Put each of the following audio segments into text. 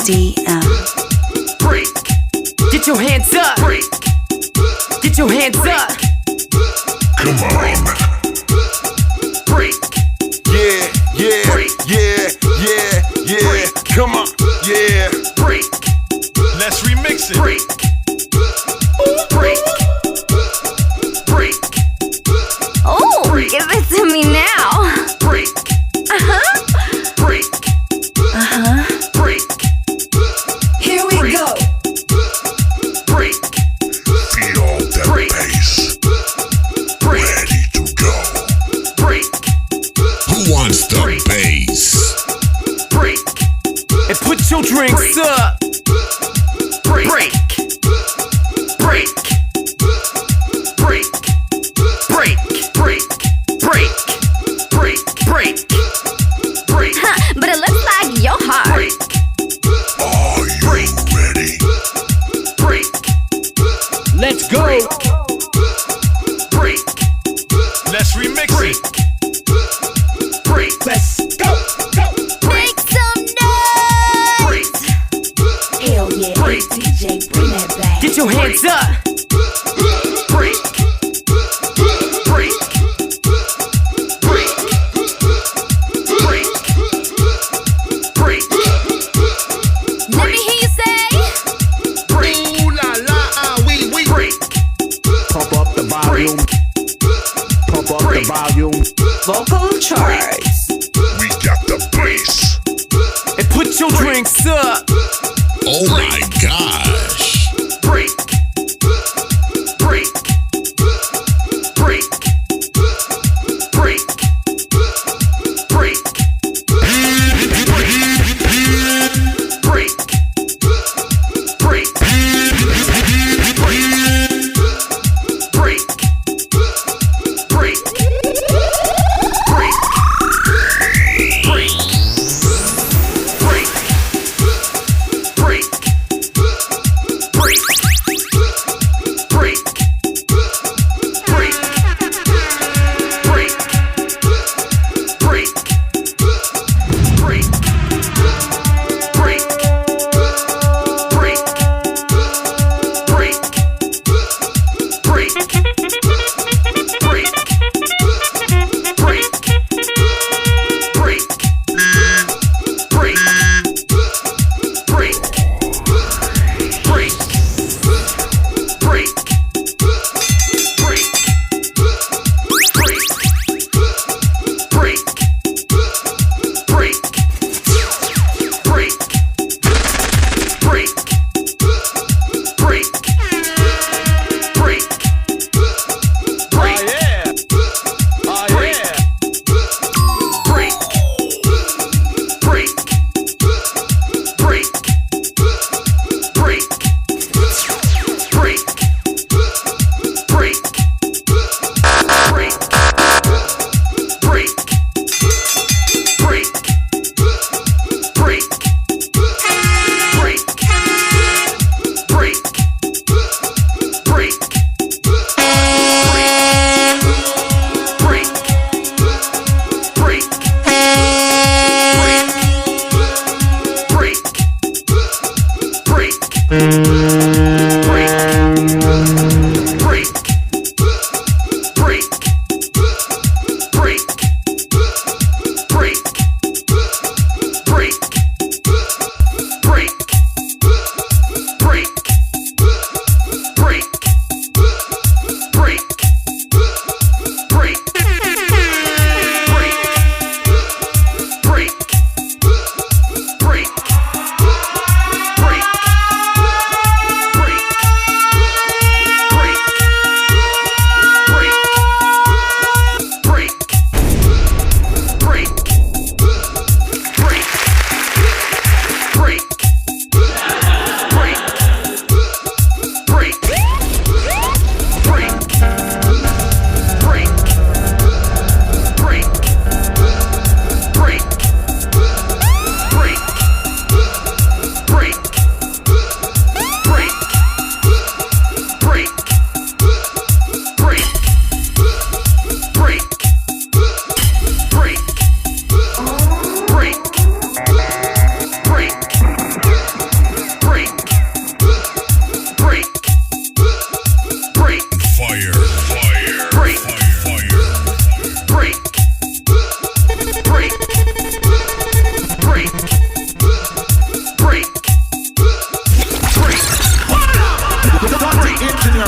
EDM. Break. Get your hands up. Break. Get your hands up. Come on. Break. Yeah, yeah, Break. yeah, yeah, yeah. Break. Come on, yeah. Break. Let's remix it. Break. Break. Break. Oh, Break. give it to me now. Break. Break. Break. Here we Break. go. Break. Feel that Break. bass. Break. Ready to go. Break. Who wants the Break. bass? Break. And put your drinks Break. up. Break. Break. Break. Break. Break. Break. Break. Break. Break. Break. But it looks like your heart. Break. Are you Break. ready? Break. Let's go. Break. Break. Let's remix Break. Break. Let's go. Go. Make some noise. Break. Hell yeah, Break. DJ, bring that back. Get your hands up. Break. Break. Break. Break. Break. Let me hear you say. Break. Ooh la la, oui, oui. Break. Pump up the volume. Pump up the Break. volume. Vocal charts. We got the bass. And put your drinks up. Oh my gosh. Break. Break. Break. Break. Break. Break. Break. Break. Break. Break. Break. Break. Break.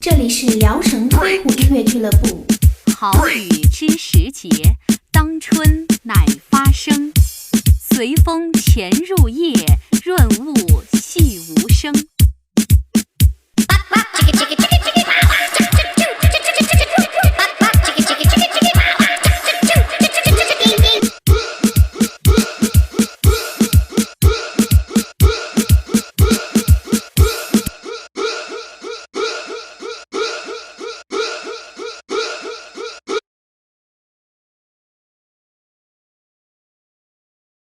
这里是聊城飞虎音乐俱乐部。好雨知时节，当春乃发生。随风潜入夜，润物细无